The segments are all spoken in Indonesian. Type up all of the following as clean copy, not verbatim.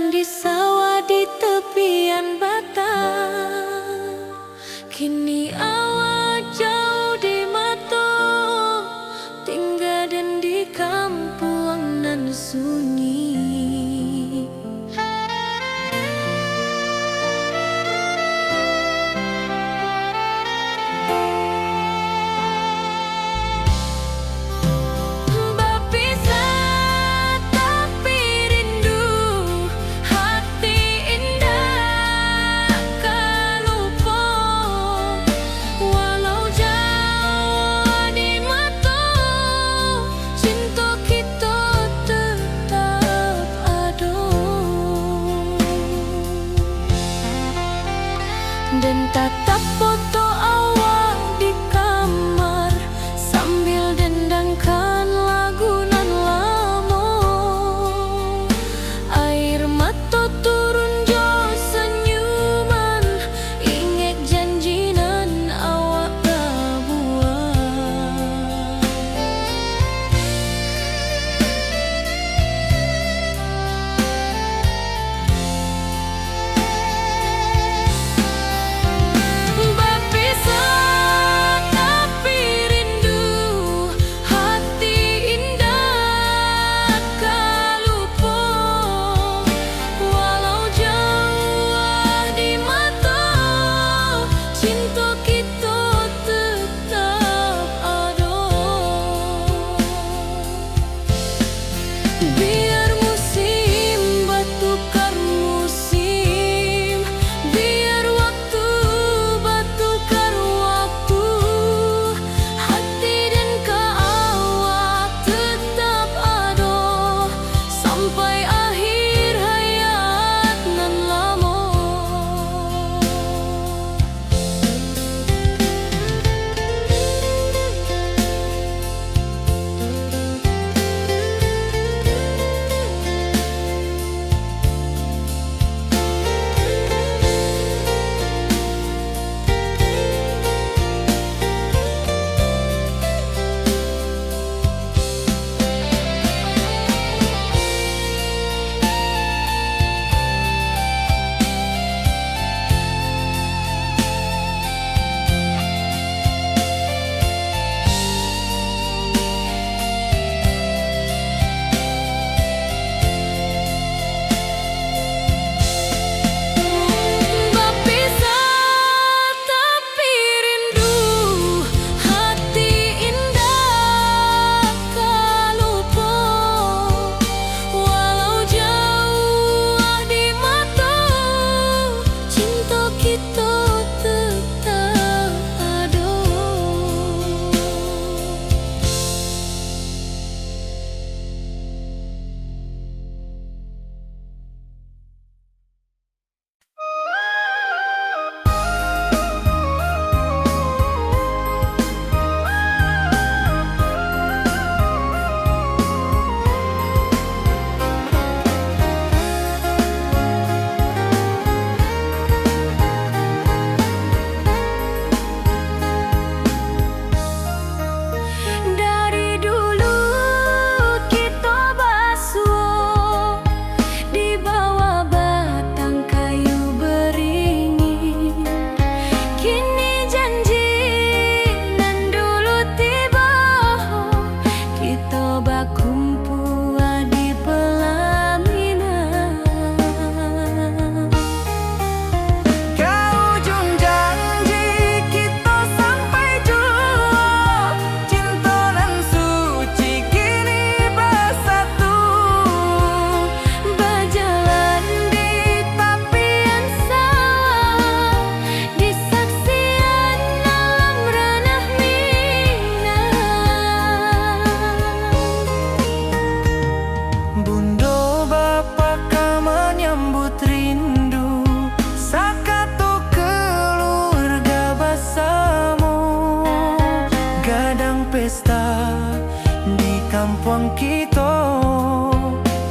di sawah di tepian batang. Kini awak jauh di mata, tinggal dan di kampung nan sunyi. Dan tatap foto awak di kamar sambil dendangkan lagu nan lama. Air mata turun jo senyuman, inget janji nan awak buat. Biar musim bertukar musim, biar waktu bertukar waktu, hati dan awak tetap ada sampai akhir hayat nan lama. Pesta di kampung kita,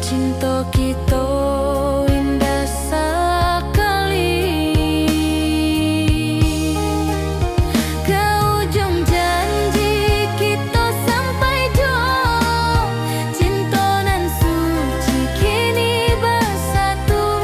cinta kita indah sekali. Ke ujung janji kita sampai jauh, cinta nan suci kini bersatu.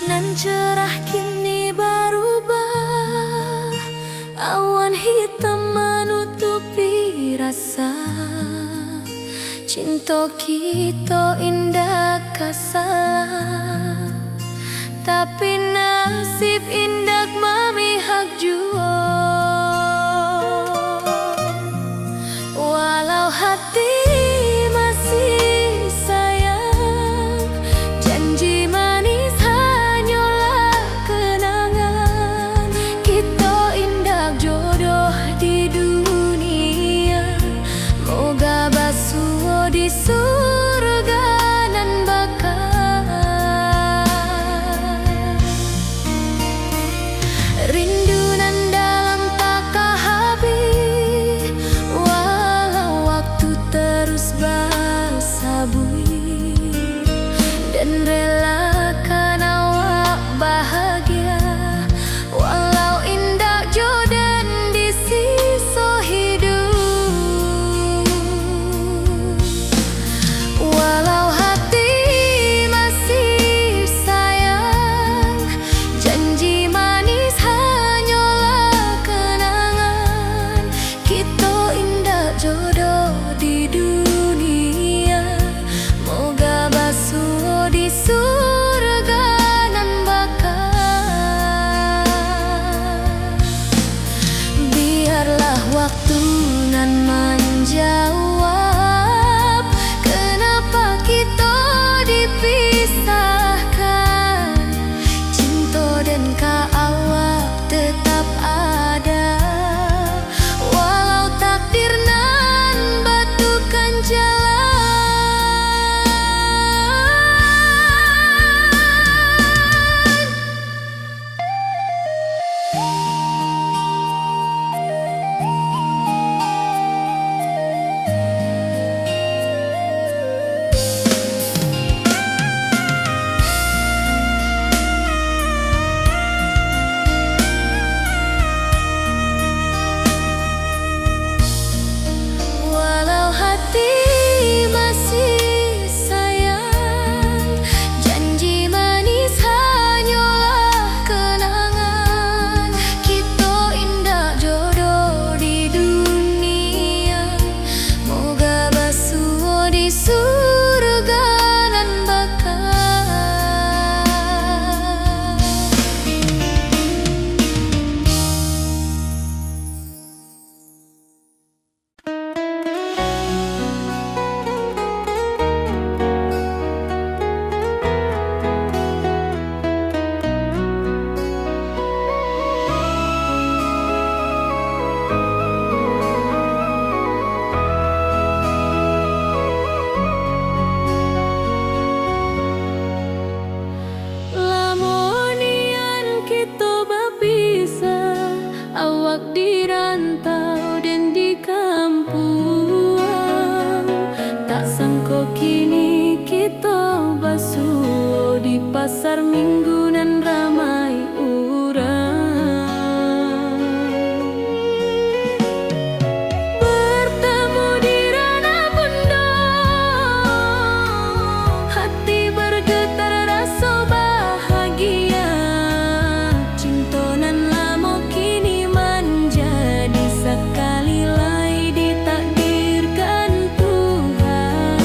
Nan cerah kini berubah, awan hitam menutupi rasa. Cinta kita indah kasalah, tapi nasib indah memihak jua. Walau hati masih sayang, janji manis hanyalah kenangan. Kita indah jodoh di dunia, moga basuh di surga nan bakal. Rindu nan dalam tak habis, walau waktu terus bersabui, dan relakan awak bahagia, walau indah jodan di sisa hidup. Walau hati masih sayang, janji manis hanyalah kenangan. Kita indah jodoh di dunia, moga basuh di surga nan bakal. Biarlah waktu nan menjawab, kenapa kita dipisahkan. Cinta dan awak tetap ada, walau takdir nan batukan jalan. Walau hati masih sayang, janji manis hanyalah kenangan. Kita indah jodoh di dunia, moga basuh di surga nan bakal. Lamonian kita berpisah, awak di rantau dan di kampung. Tak sangka kini kita basuh di pasar minggu nan ramai urang. Bertemu di ranah bunda, hati bergetar rasa bahagia. Cinta nan lama kini menjadi sekali lagi ditakdirkan Tuhan.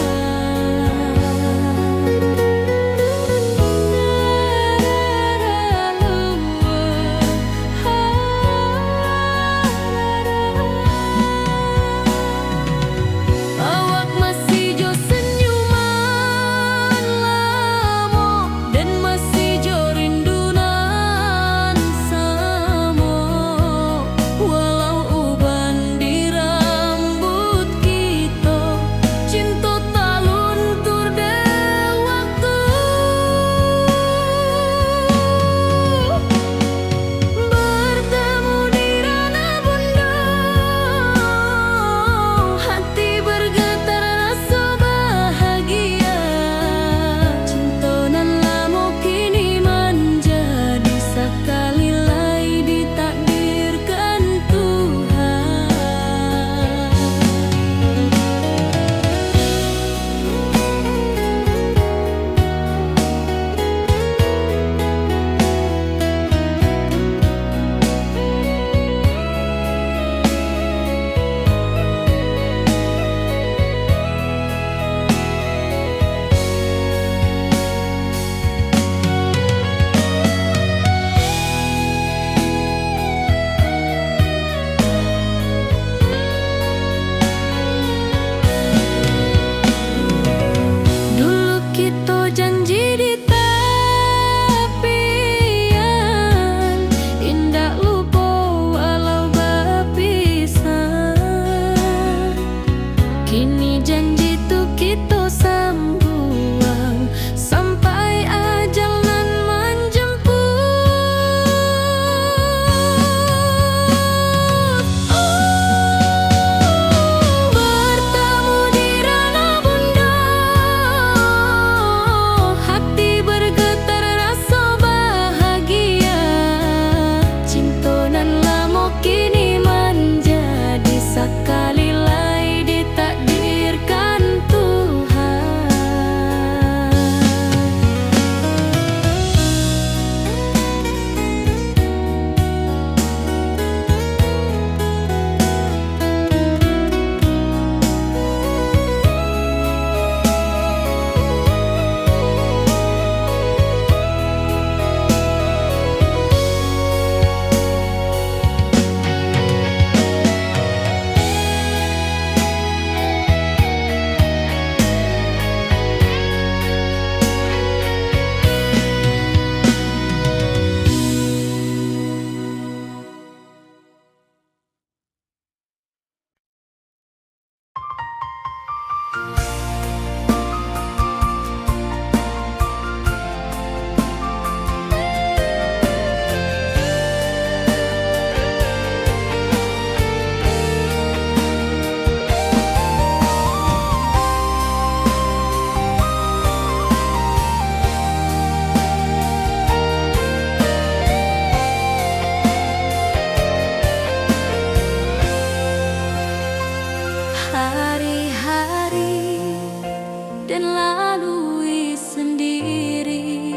dan lalui sendiri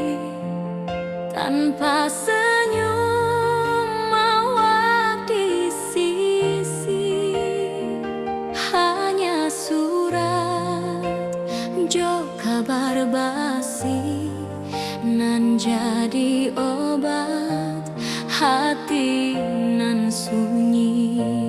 tanpa senyum mawar di sisi. Hanya surat jo kabar basi nan jadi obat hati nan sunyi.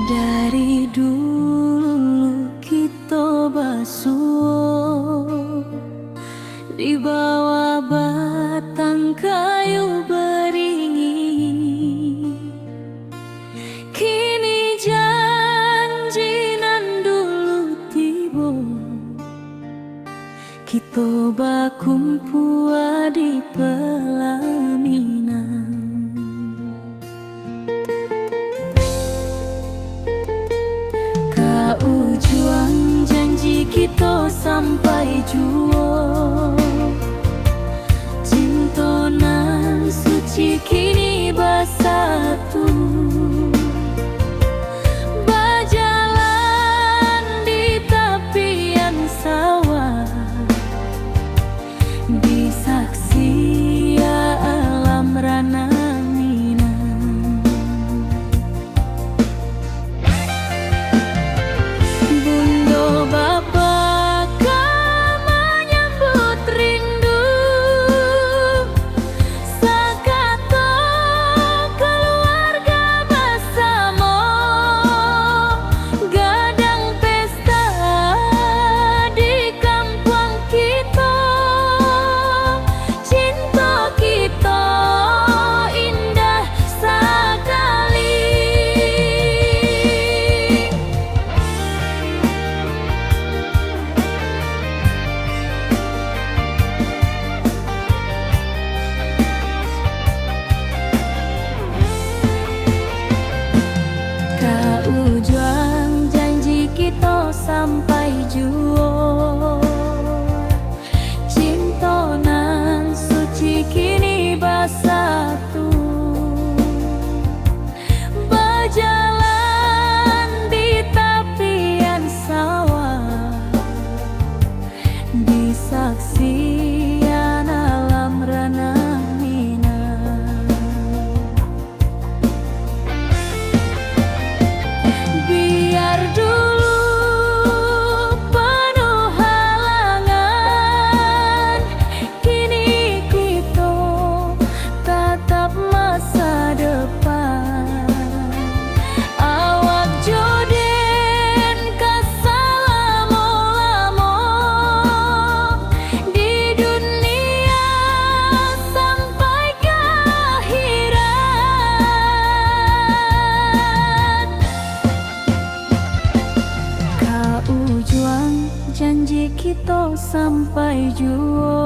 Dari dulu kita basuh di bawah batang kayu beringin, kini kumpua di pelaminan. Kau juang janji kita sampai juo, cintonan suci kini bersatu. Berjalan di tepian sawah, di saksi alam rana Minang. Bunda bapa kau menyambut rindu, sakato keluarga bersama, gadang pesta di kampung kita. Cinta kita indah sekali. Kau juang janji kita sampai juo, cintonan suci kini bersatu. Berjalan di tepian sawah, di saksian alam rana Minang. Biar dulu penuh halangan, kini kita tatap masa depan. Awak joden kesalamo-lamo di dunia sampai ke akhirat. Kau juang janji kita sampai juo,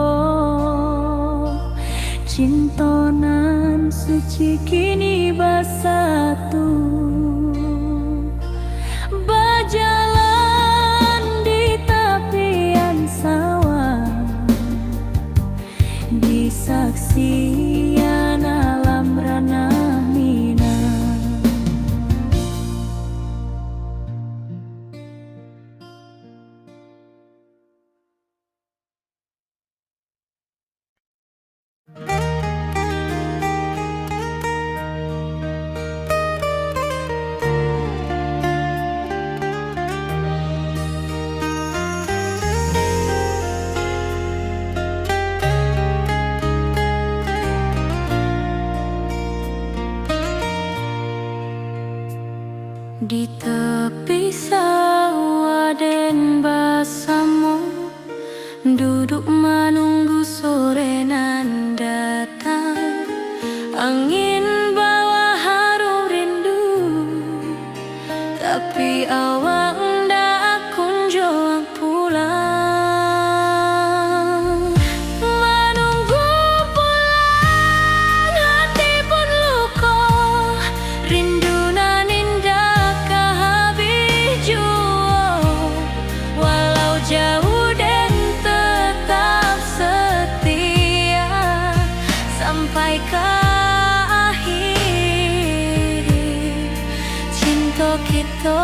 cintonan suci kini bersatu. Berjalan di tepian sawah, di saksian alam rana Minang. Di tepi sawah den bersama, duduk menunggu sore nan datang. Angin bawa harum rindu, tapi awak ndak kunjung pulang. Menunggu pulang hati pun luka, rindu nan indah kehabis jua. Walau jauh dan tetap setia sampai ke akhir cinta kita.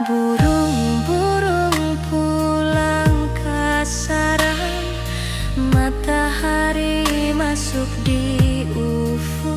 Burung-burung pulang ke sarang, matahari masuk di ufuk.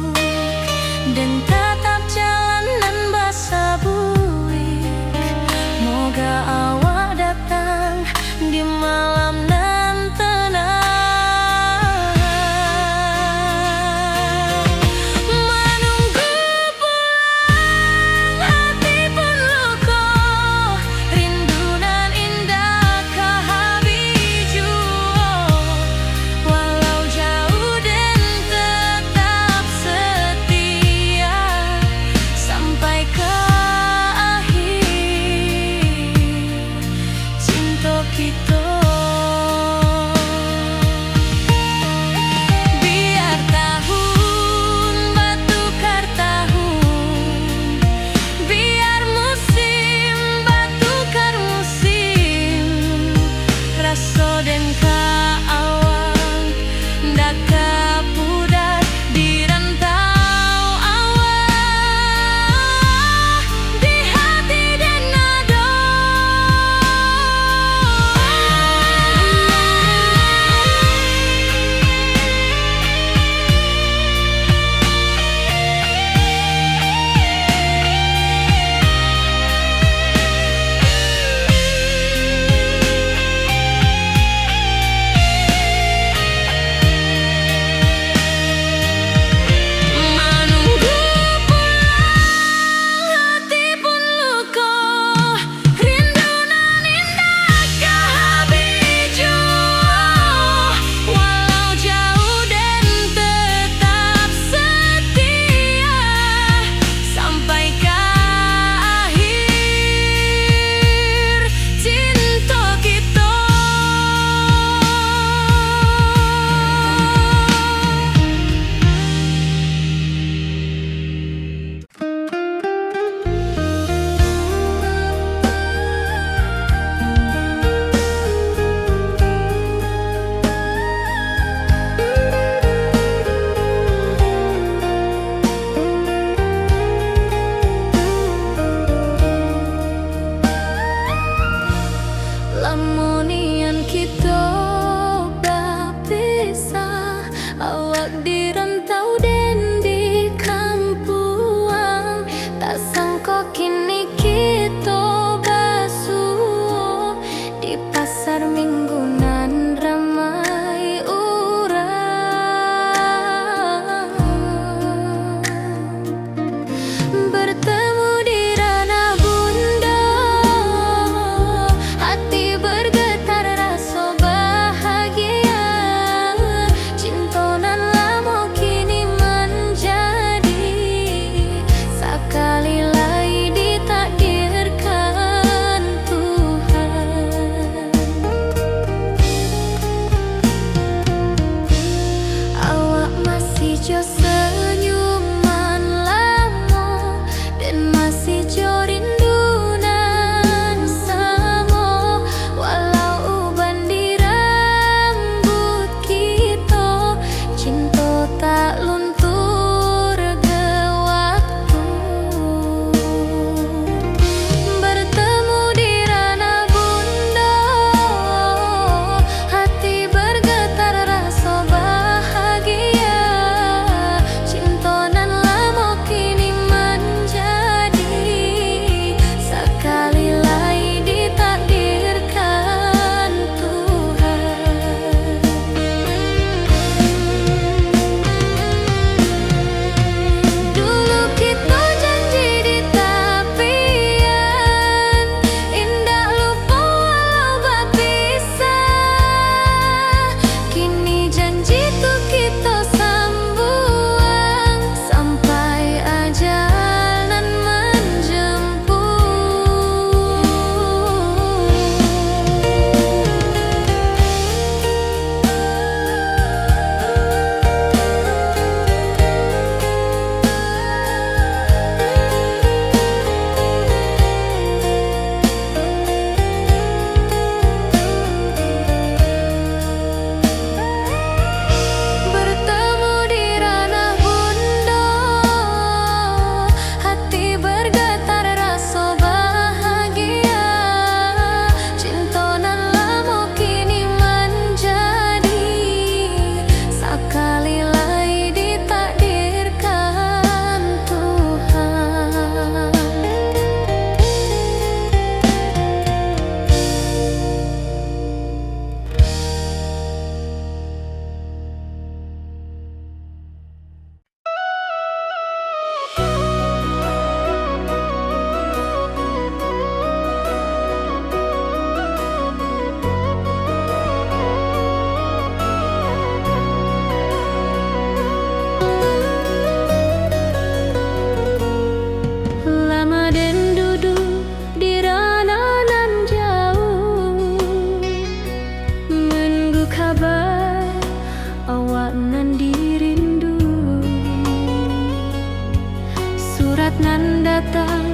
datang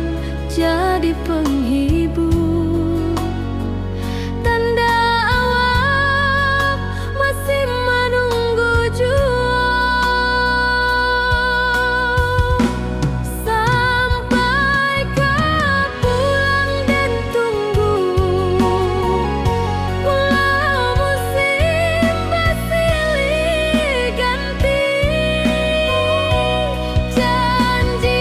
jadi penghibur, tanda awal masih menunggu jua. Sampai kau pulang dan tunggu, walau musim bersilih ganti, janji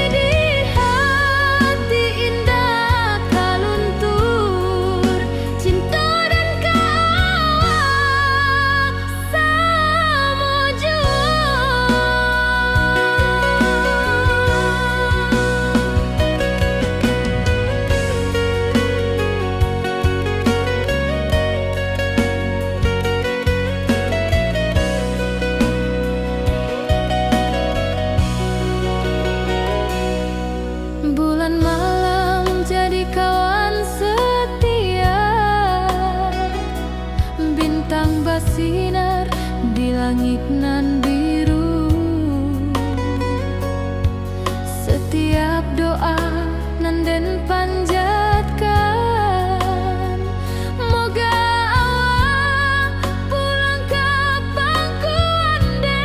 di hati indah kau luntur, cinta dan kawal sama jua. Bulan malam jadi kawan setia, bintang bersinar di langit nan biru. Setiap doa nan den panjatkan, moga awak pulang ke pangkuan den.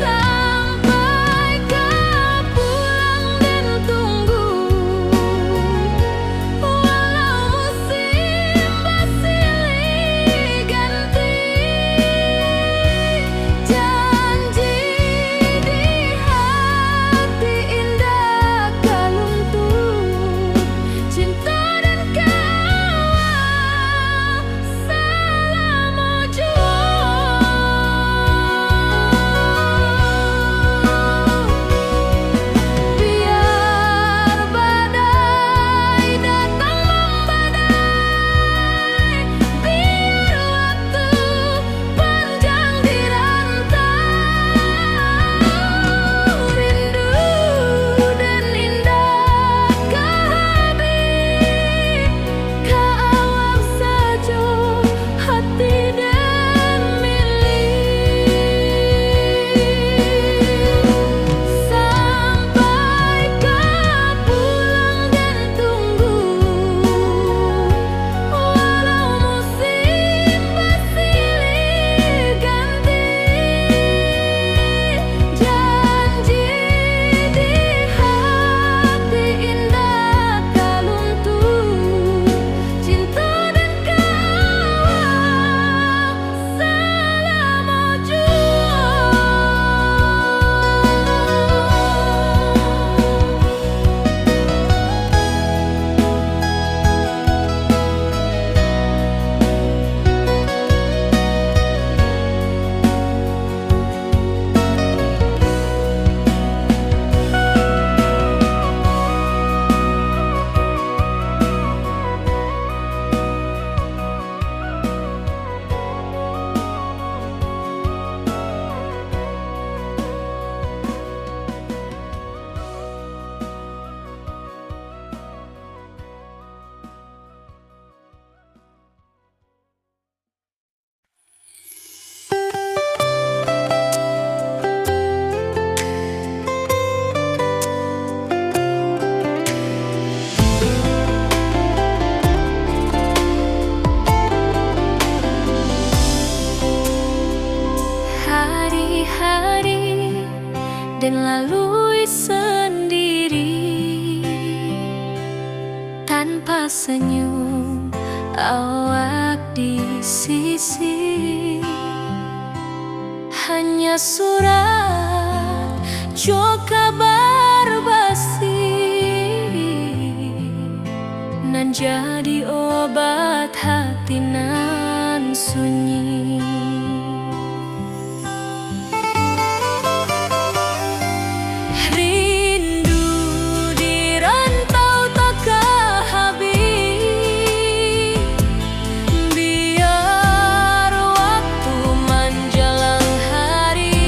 Sampai kau pulang dan tunggu, walau musim bersilih ganti, janji di hati indah kau luntur, cinta dan kawal selama jua. Biar badai datang membadai, biar waktu panjang dirantau, rindu dan indah kehabis, kawal saja hati dan milik. Sampai kau pulang dan tunggu, walau musim bersilih ganti, janji di hati indah kau luntur, cinta dan kawal selama jua. Hari-hari dan lalui sendiri, tanpa senyum awak di sisi, hanya surat jo kabar basi nan jadi obat hati nan sunyi. Rindu di rantau tak habis, biar waktu menjelang hari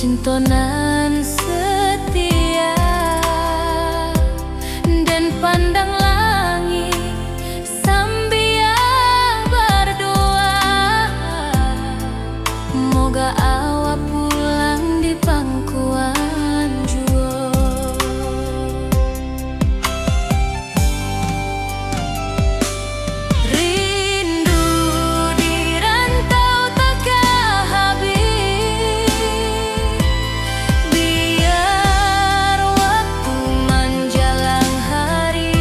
cintonan setia dan pandang langit sambil berdoa, moga awak pulang di pangkuan jua. Rindu di rantau takkan habis, biar waktu menjelang hari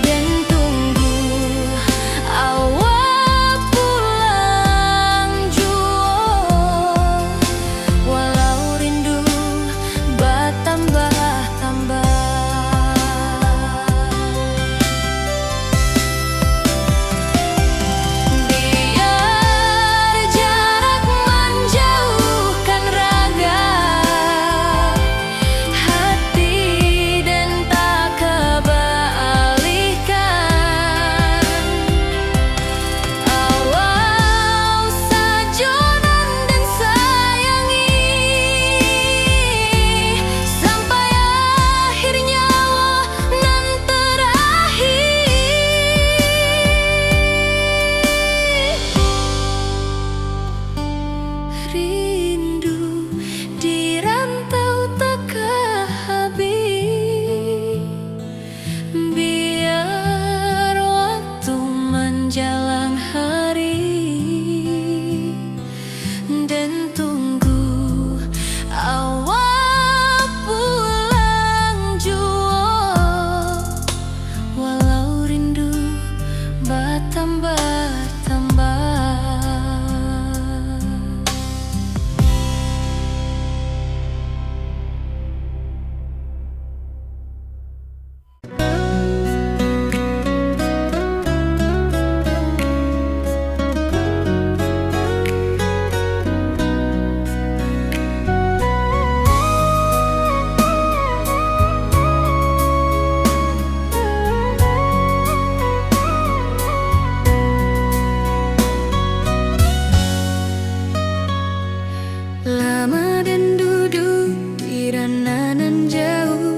dan tunggu awak pulang jua. Walau rindu bertambah-tambah, biar jarak menjauhkan raga hati dan tak kebalihkan. Awal sajonan dan sayangi sampai akhir nyawa nan terakhir. Rindu di rantau takkan habis, biar waktu menjelang hari dan tunggu awak pulang jua. Walau rindu bertambah-tambah. Lama dan duduk di rananan jauh,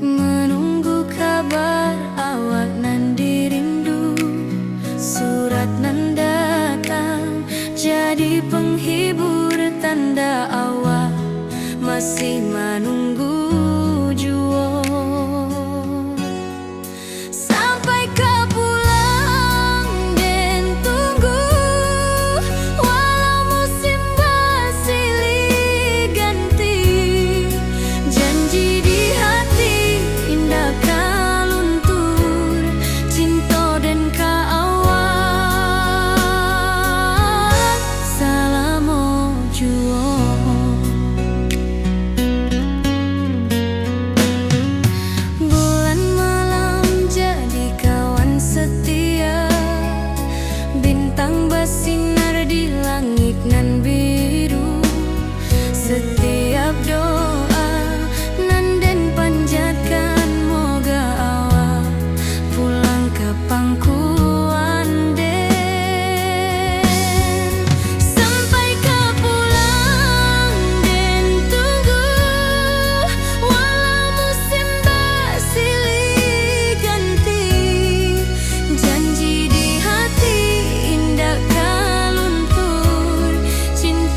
menunggu kabar awak nan dirindu. Surat nan datang jadi penghibur, tanda awak masih menunggu jua. Sampai kau pulang dan tunggu, walau musim bersilih ganti. Janji di hati indah kau luntur, cinta dan kaawak selama jua. Bulan malam jadi kawan setia, bintang bersinar di langit nan biru. Setiap doa nan den panjatkan, moga awak pulang ke pangkuan den. Sampai kau pulang dan tunggu, walau musim bersilih ganti. Janji di hati indah kau luntur, cinta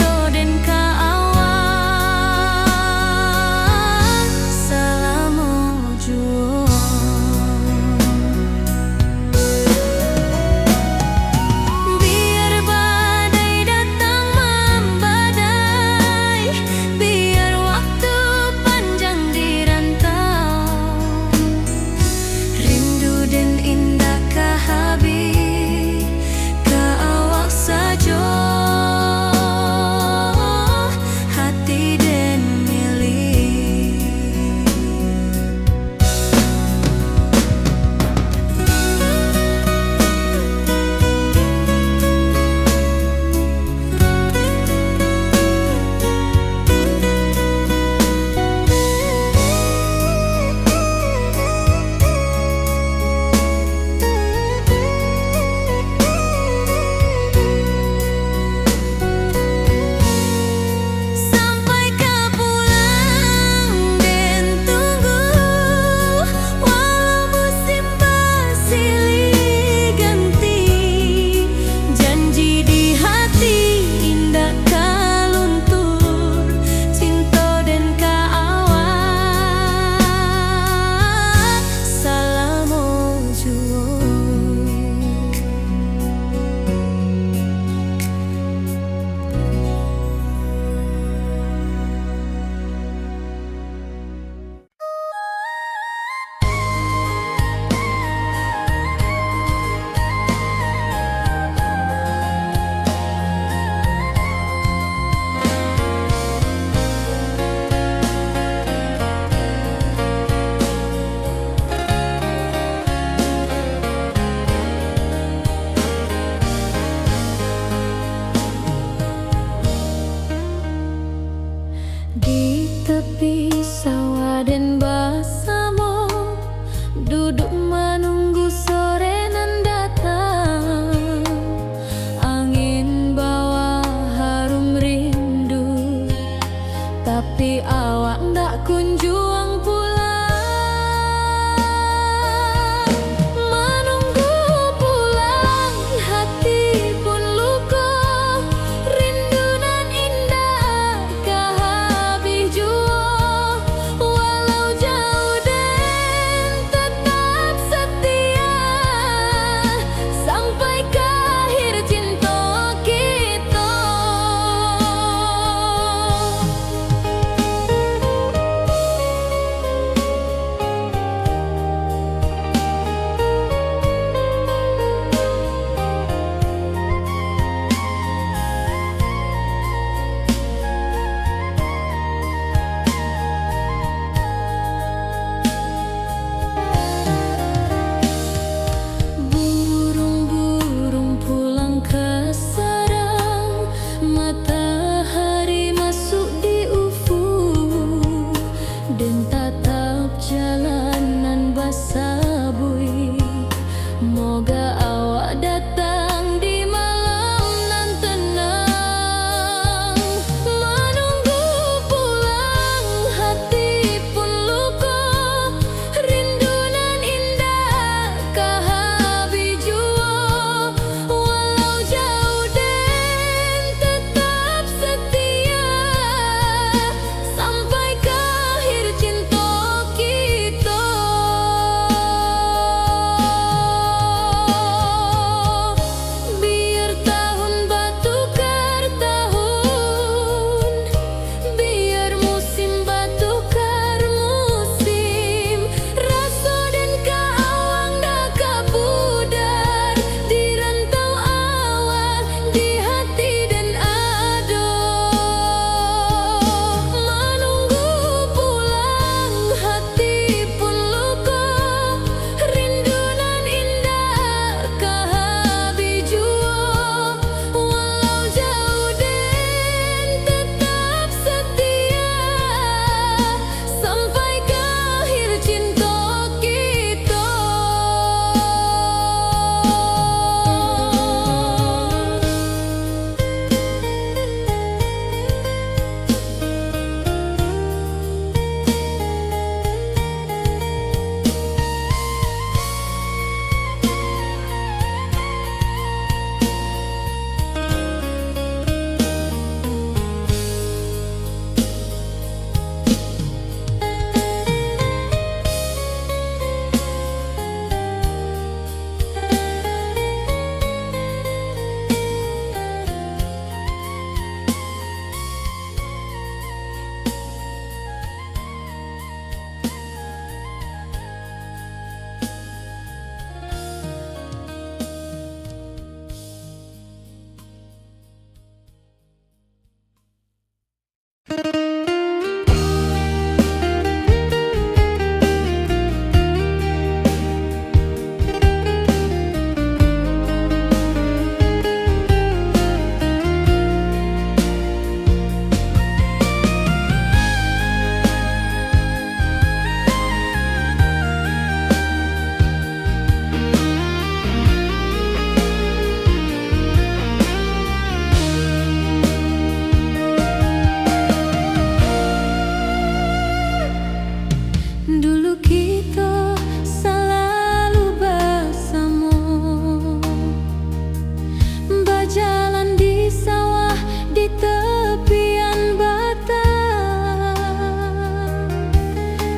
berjalan di sawah di tepian batang.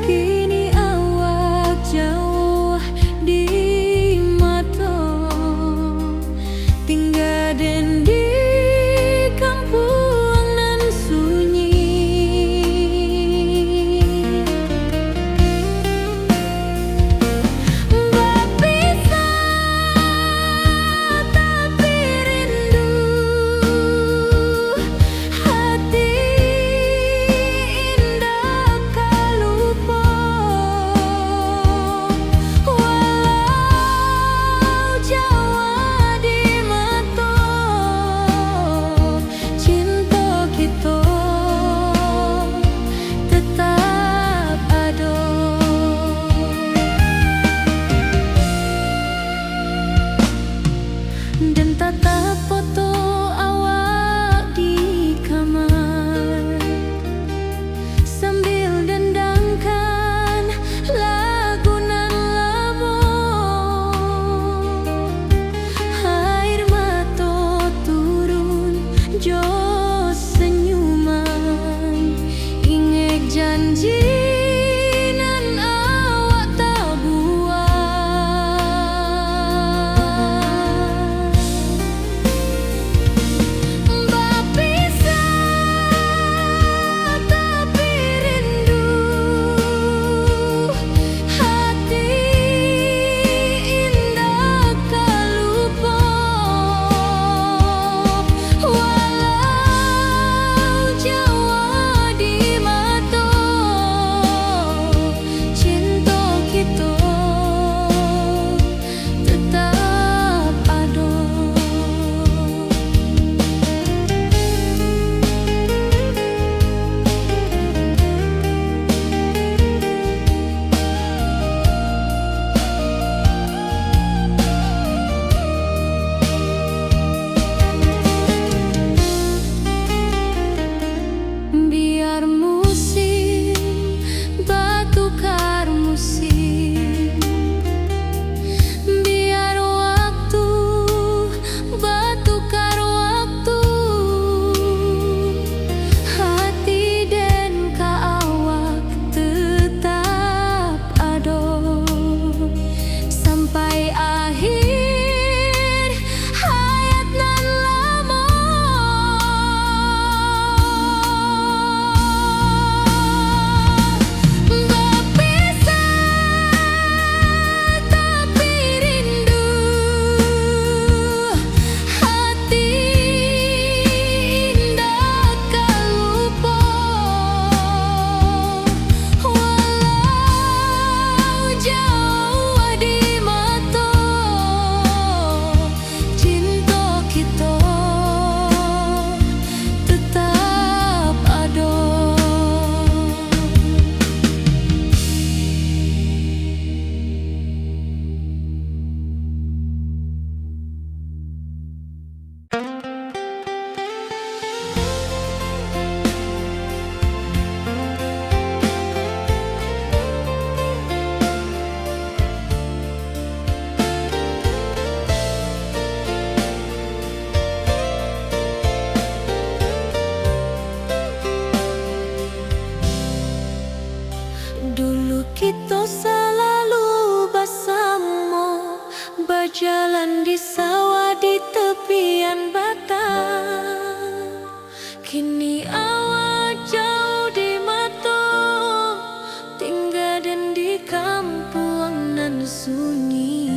Kini awak jauh di mata, tinggal di kampung nan sunyi. Dan tatap foto awak di kamar sambil dendangkan lagu nan lama. Air mata turun jo senyuman, ingat janji nan awak tak buat. Biar musim bertukar musim, biar waktu bertukar waktu, hati dan awak tetap ada sampai akhir hayat nan lama. Dulu kita selalu bersama, berjalan di sawah di tepian batang. Kini awak jauh di mata, tinggal dan di kampung nan sunyi.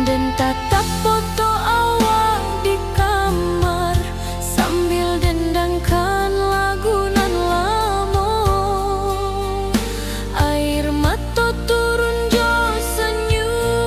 Dan tatap foto awak di kamar sambil dendangkan lagu nan lama. Air mata turun jo senyum.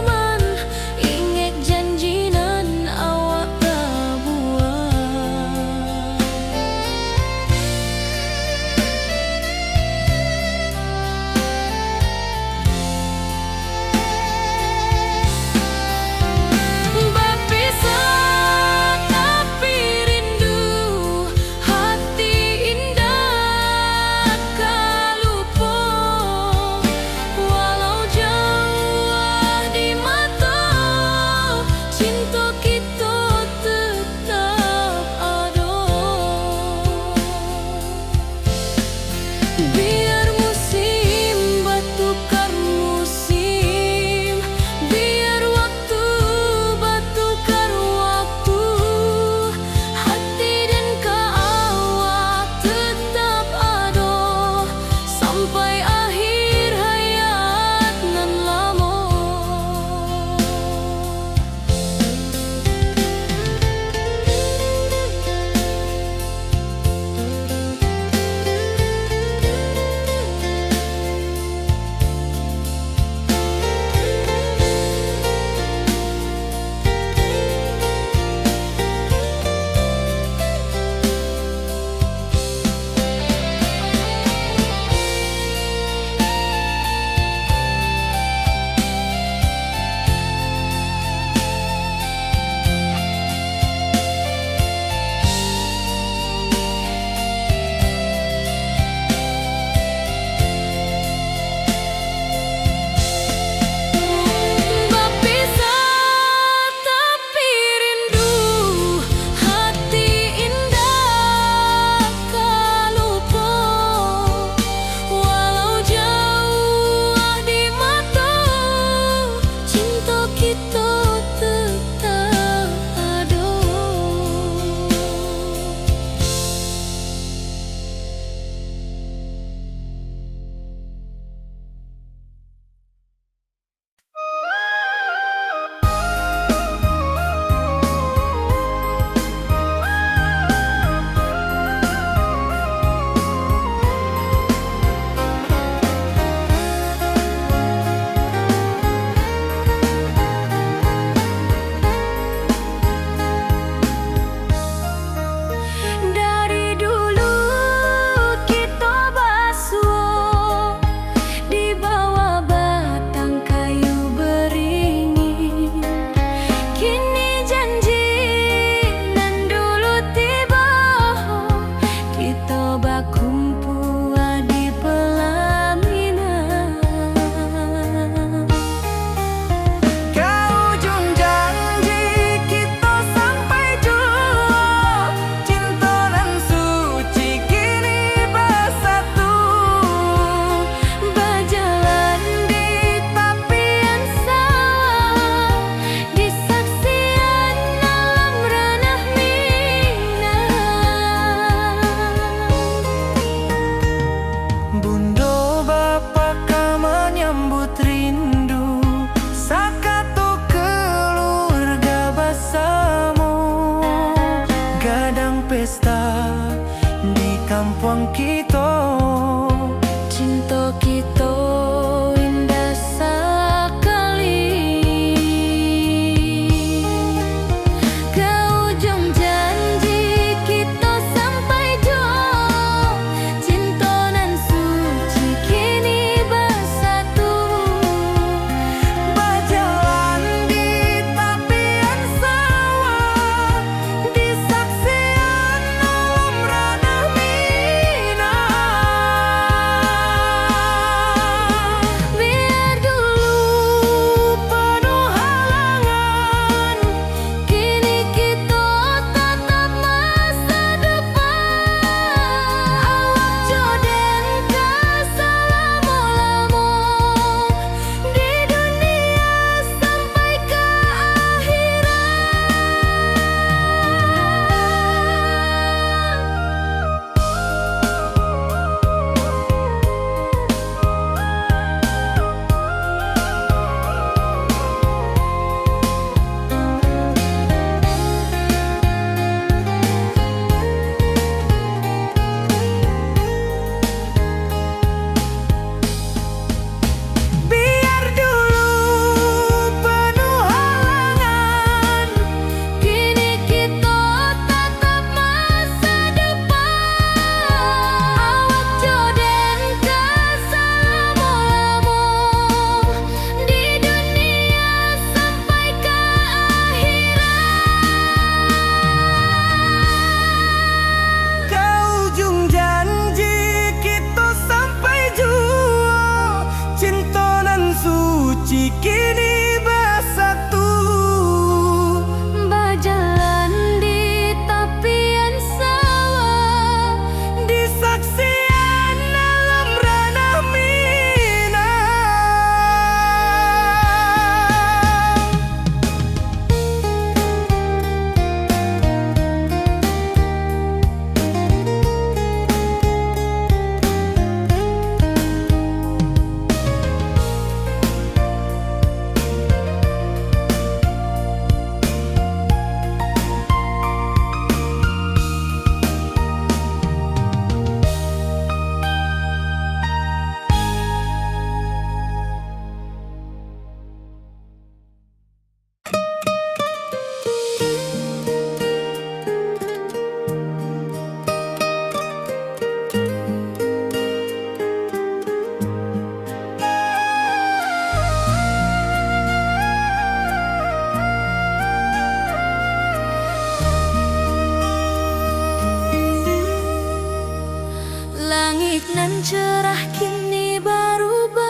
nan cerah kini berubah.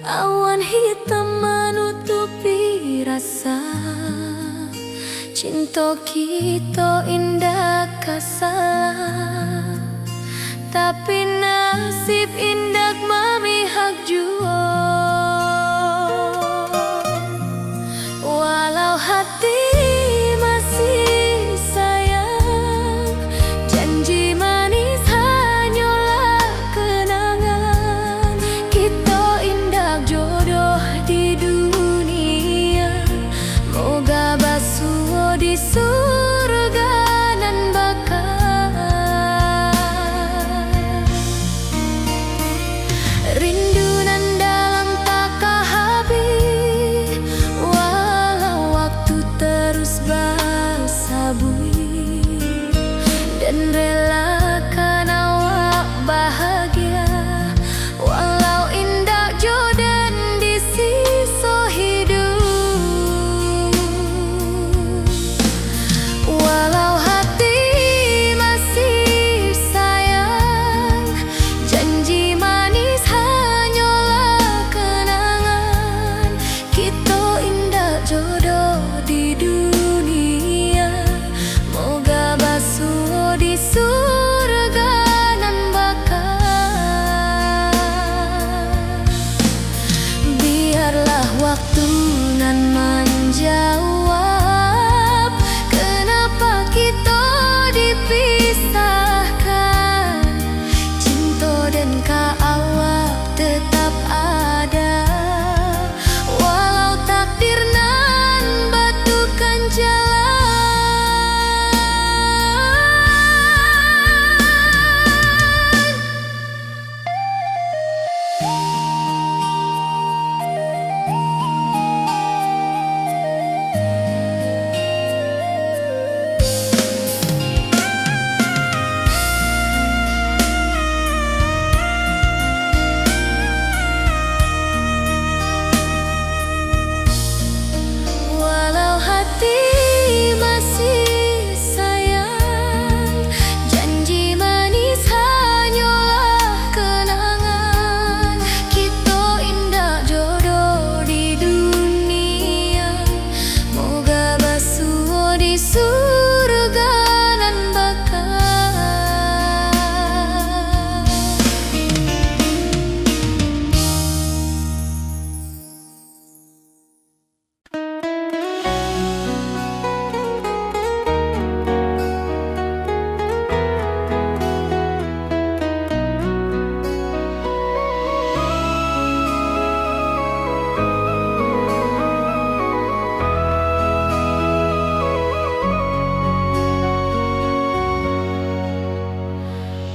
Awan hitam menutupi rasa. Cinta kita indah kasalah, tapi nasib indah memihak jua. Walau hati masih sayang, janji manis hanyalah kenangan. Kita indah jodoh di dunia, moga basuh di surga nan bakal. Rindu nan dalam tak habis, walau waktu terus bersabui, dan relakan awak bahagia. Walau indah jodoh di sisa hidup, walau hati masih sayang, janji manis hanyalah kenangan. Kita indah jodoh di dunia, moga basuh di surga nan bakal. Biarlah waktu nan menjawab, kenapa kita dipisahkan. Cinta dan awak tetap ada, walau takdir nan batukan jalan. Walau hati masih sayang, janji manis hanyalah kenangan. Kita indah jodoh di dunia, moga basuh di surga nan bakal.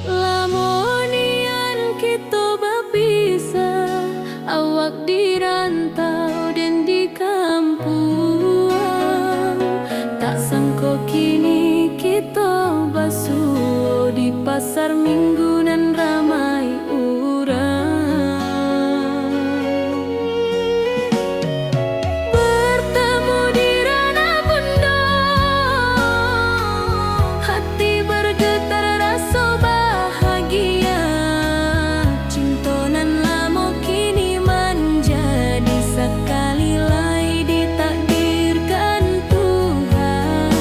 Lamonian kita berpisah, awak di rantau dan di kampung. Tak sangka kini kita basuh di pasar minggu nan ramai urang. Bertemu di ranah bunda, hati bergetar rasa bahagia. Cinta nan lama kini menjadi sekali lagi ditakdirkan Tuhan.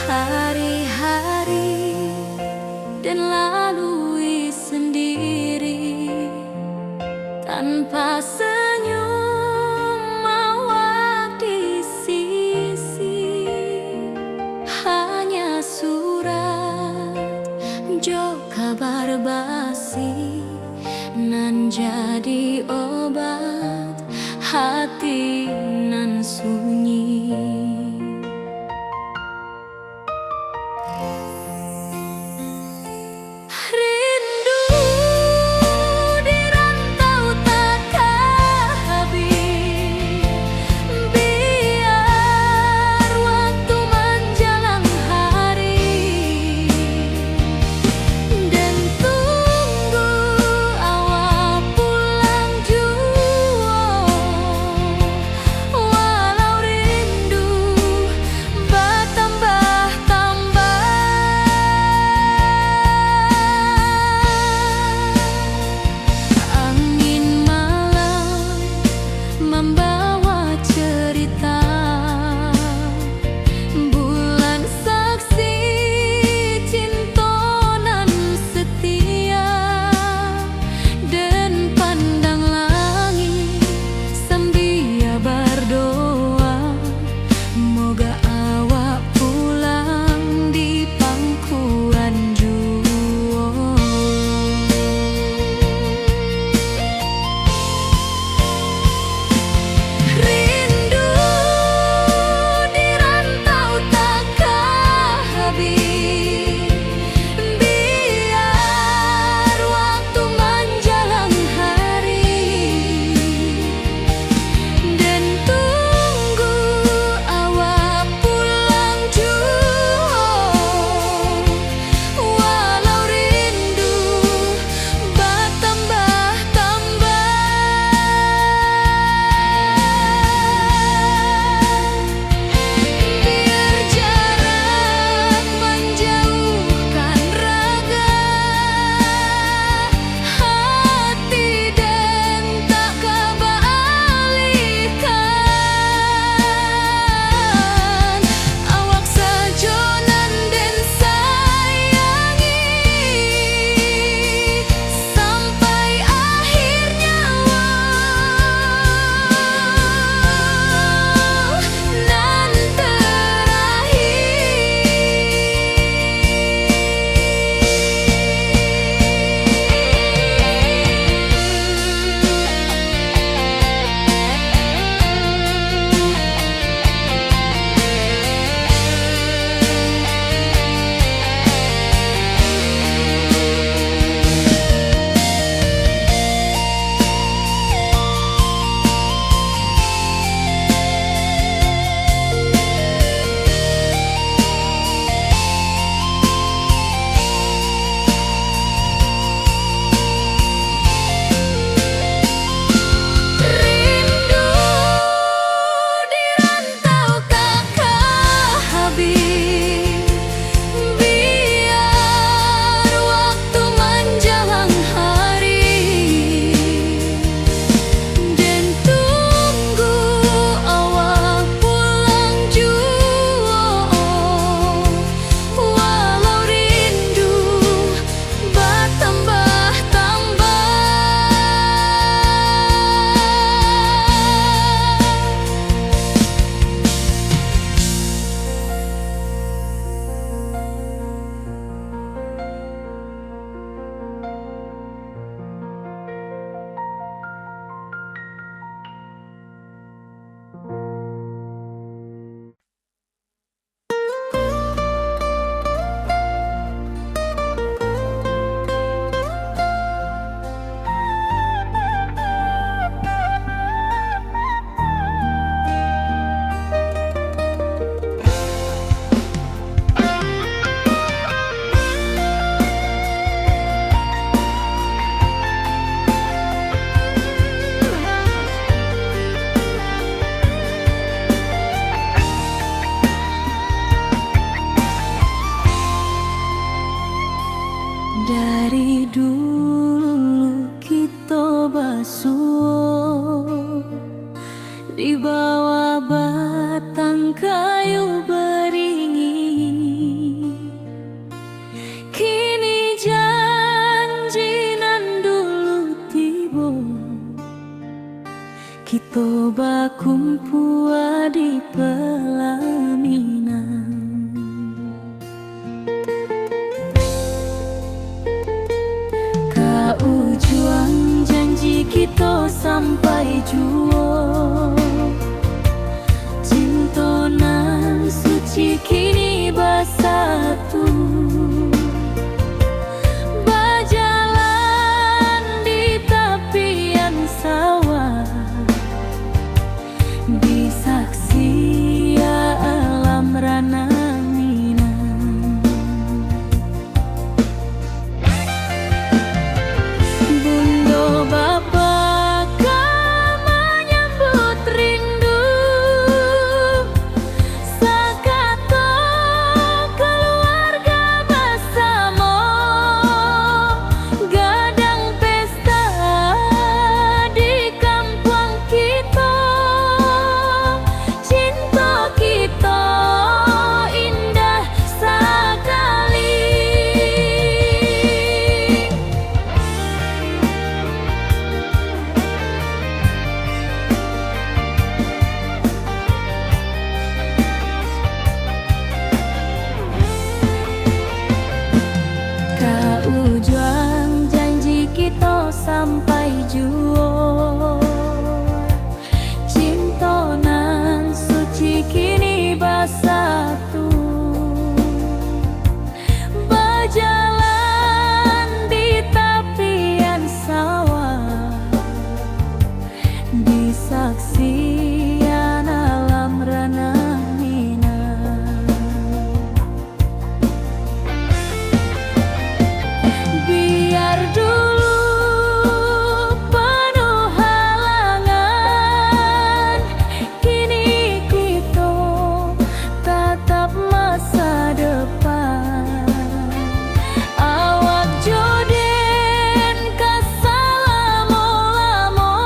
hari-hari dan lalui sendiri tanpa senyum awak di sisi. Hanya surat jo kabar basi nan jadi obat hati nan sunyi. Rindu di rantau takkan habis, biar waktu menjelang hari dan tunggu awak pulang jua. Walau rindu bertambah-tambah, angin malam membawa cerita, bulan saksi cinta nan setia, dan pandang langit sambil berdoa, moga awak pulang di pangkuan jua. Rindu di rantau takkan habis, biar waktu menjelang hari dan tunggu awak Toba kumpua di pelaminan, kau juang janji kita sampai juo. Cintonan suci kini bersatu, berjalan di tepian sawah, di saksi alam rana Minang. Bundo Bapa kau menyambut rindu, sakato keluarga bersama, gadang pesta di kampung kita. Cinta kita indah sekali. Kau juang janji kita sampai juo. Cintonan suci kini bersatu, berjalan di tepian sawah, di saksian alam rana Minang. Biar dulu penuh halangan, kini kita tatap masa depan. Awak joden kesalamo-lamo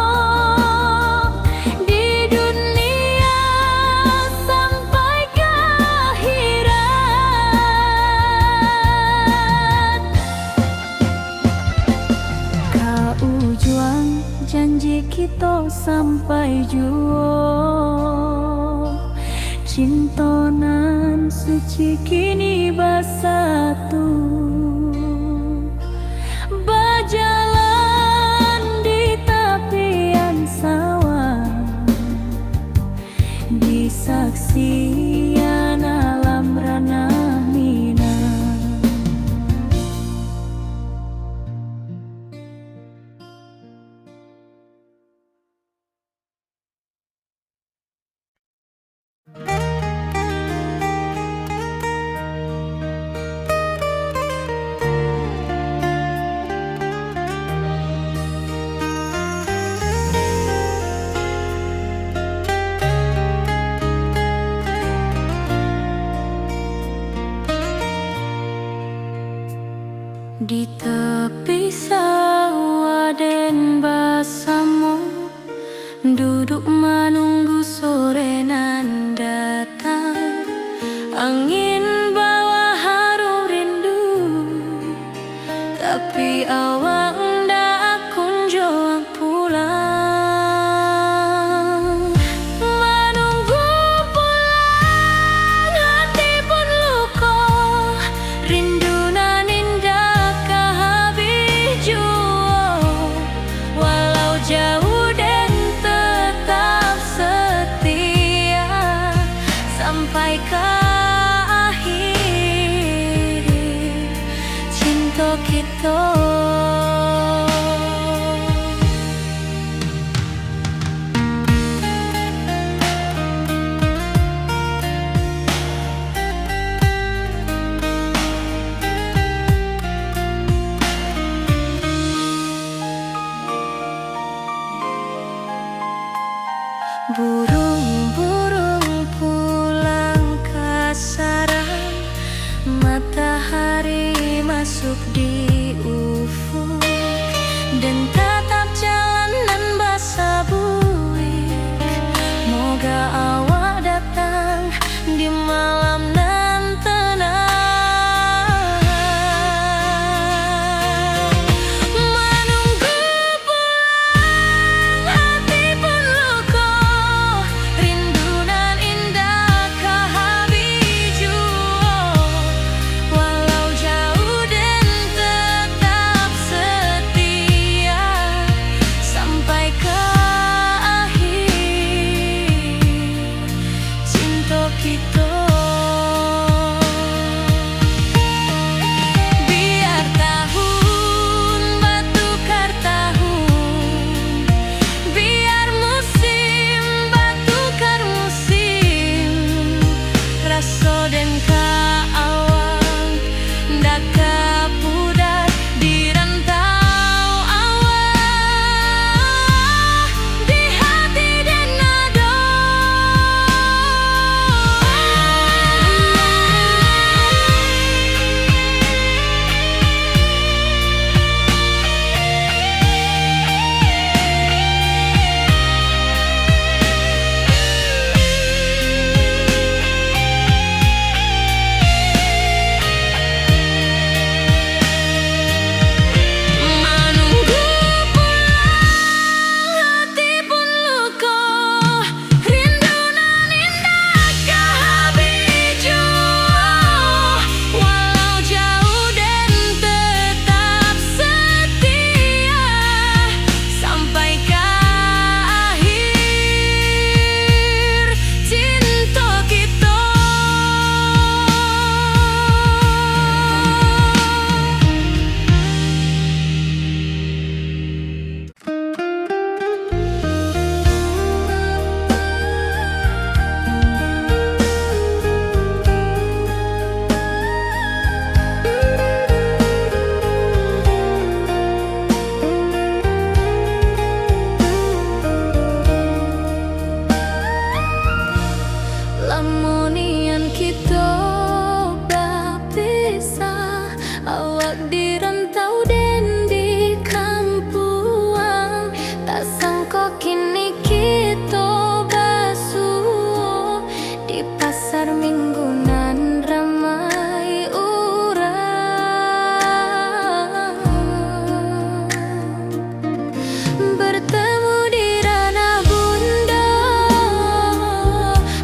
di dunia sampai ke akhirat. Kau juang janji kita sampai juo. Cintonan suci kini bersatu, berjalan di tepian sawah, di saksian alam rana Minang. Di tepi sawah den bersama, duduk menunggu sore nan datang. Angin bawa harum rindu, tapi awak ndak kunjung pulang. Menunggu pulang hati pun luka, rindu nan indah kehabis jua. Walau jauh dan tetap setia sampai ke akhir cinta kita. Burung-burung pulang ke sarang, matahari masuk di seminggunan ramai urang, bertemu di ranah bunda,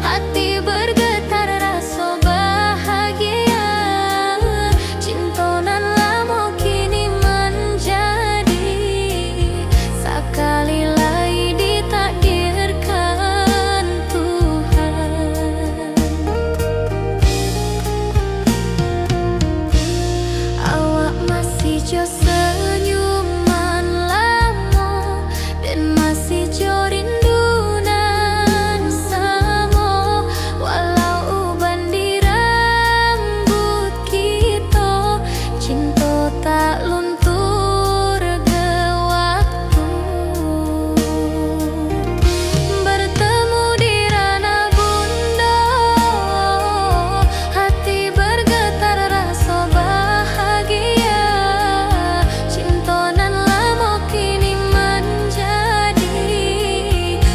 hati bergetar rasa bahagia. Cintonan lamo kini menjadi sekali lagi ditakdirkan Tuhan. Awak masih jo senyuman lamo dan masih jo rindunan samo, walau uban di rambut kita, cinta tak luntur ke waktu. Bertemu di ranah bunda, hati bergetar rasa bahagia. Cintonan lamo kini menjadi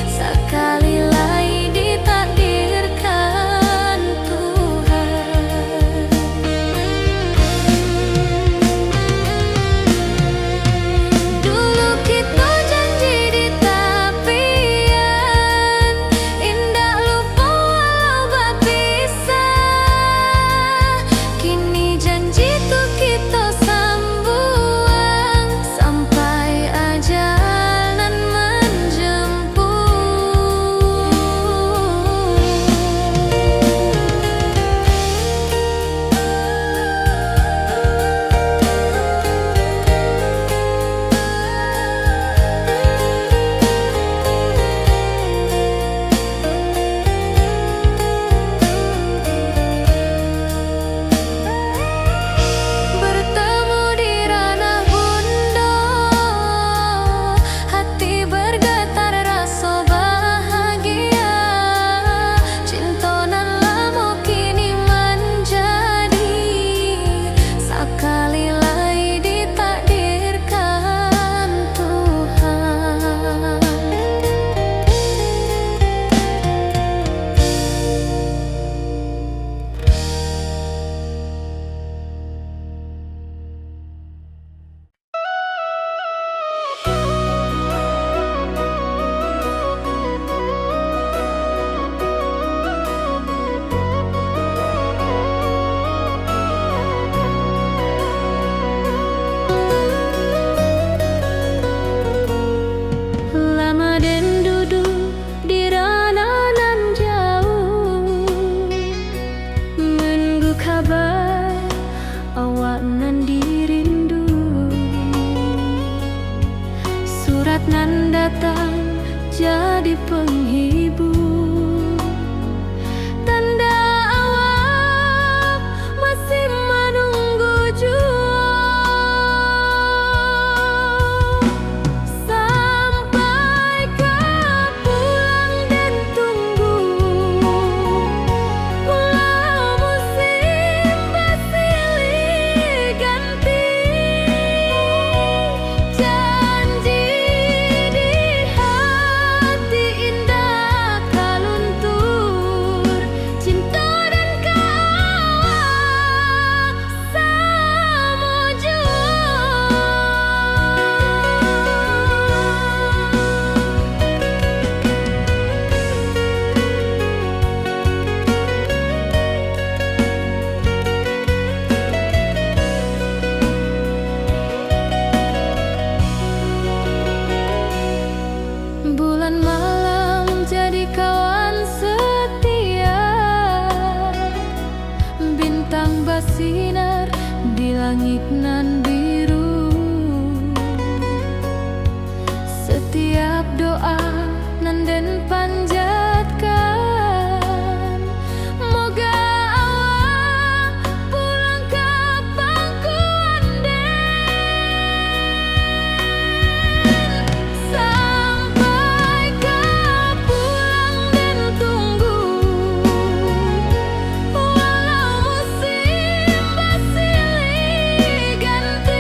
sekali lagi ditakdirkan Tuhan. Dulu kita janji di tepian, indah lupa walau berpisah. Kini janji tuh kita sambuang sampai ajal nan bertemu di ranah bunda, hati bergetar rasa bahagia. Cintonan lamo kini menjadi sekali lagi ditakdirkan Tuhan. Lama den duduk di ranah nan jauh, menunggu kabar awak nan dirindu. Surat nan datang jadi penghibur, tanda awak masih menunggu jua. Sampai kau pulang dan tunggu, walau musim bersilih ganti. Janji di hati indah kaluntur, cinta dan kawak sama jua. Bulan malam jadi kawan setia, bintang bersinar di langit nan biru. Setiap doa nan den panjatkan, moga awak pulang ke pangkuan den. Sampai kau pulang dan tunggu, walau musim bersilih ganti.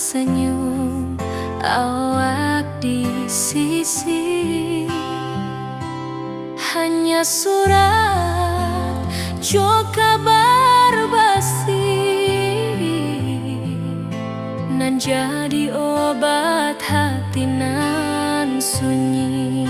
senyum awak di sisi. Hanya surat jo kabar basi nan jadi obat hati nan sunyi.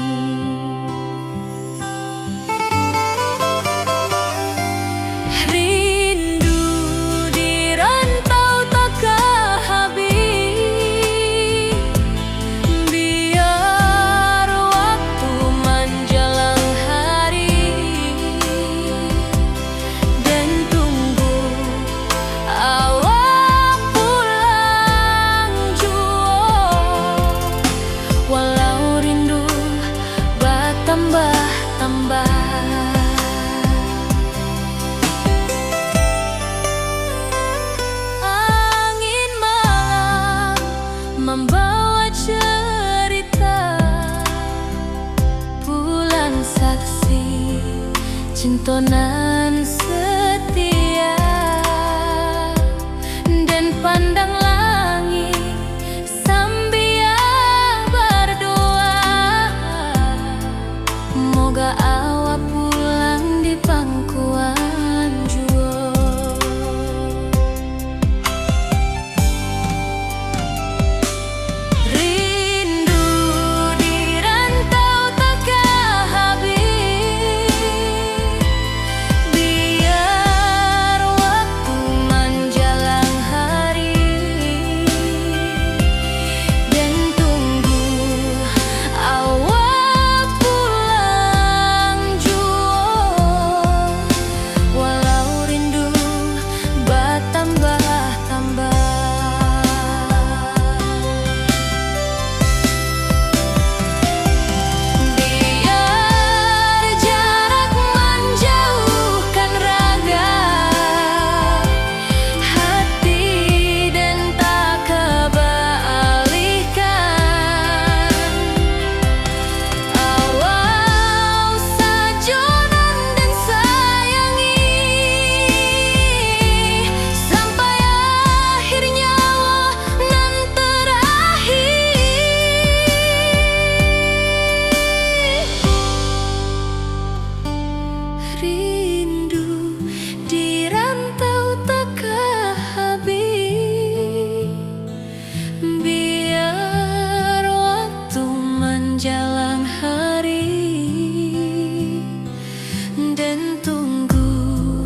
Angin malam membawa cerita, bulan saksi cintonan setia, dan pandang langit sambil berdoa, moga awak pulang di pangkuan jua. Rindu di rantau takkan habis, biar waktu menjelang hari, dan tunggu awak pulang jua. Walau rindu bertambah-tambah, biar jarak menjauhkan raga hati dan tak kebalihkan. Awal sajonan dan sayangi sampai akhir nyawa nan terakhir. Rindu di rantau takkan habis, biar waktu menjelang hari, dan tunggu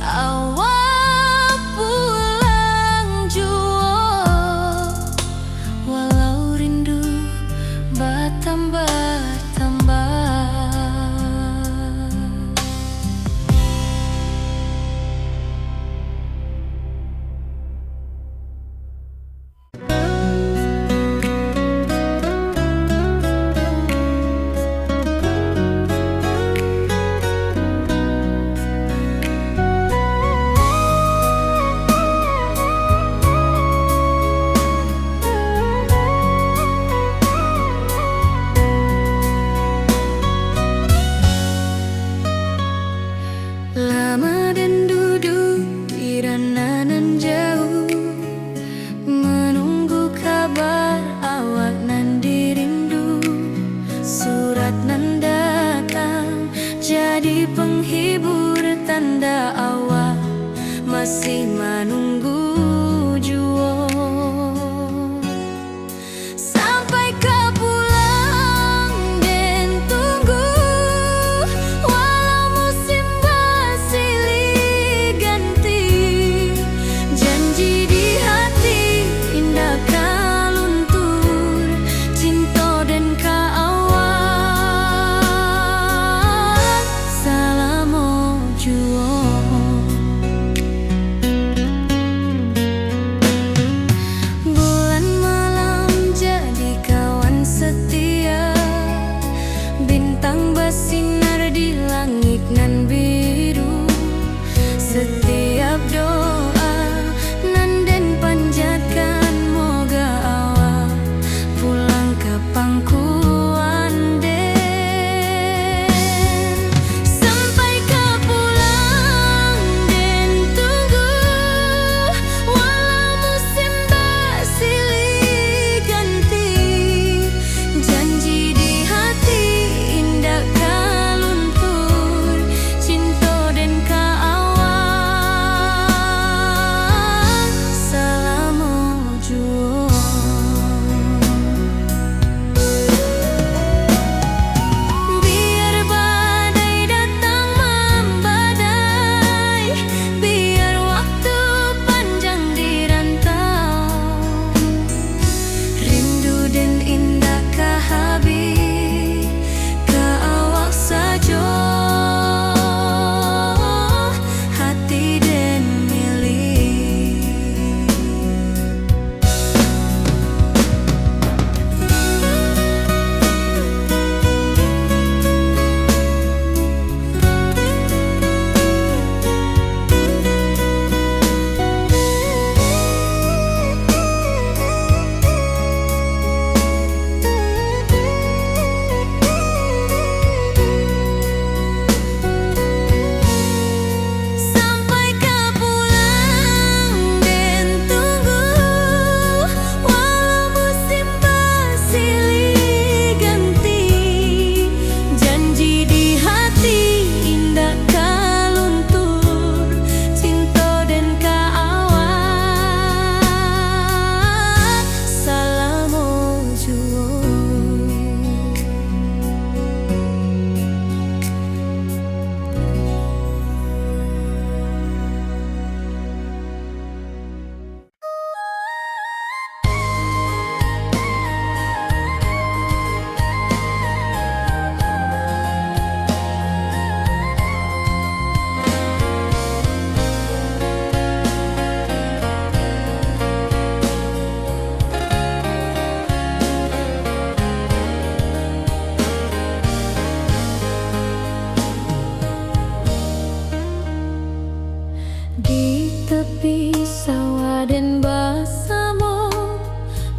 awak pulang jua. Walau rindu bertambah-tambah. Lama dan duduk di rananan jauh, menunggu kabar awak nan dirindu. Surat nan datang jadi penghibur, tanda awak masih menunggu jua. Sampai kau pulang dan tunggu, walau musim bersilih ganti, janji di hati indah kau luntur, cinta dan kau awak selama jua.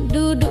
duduk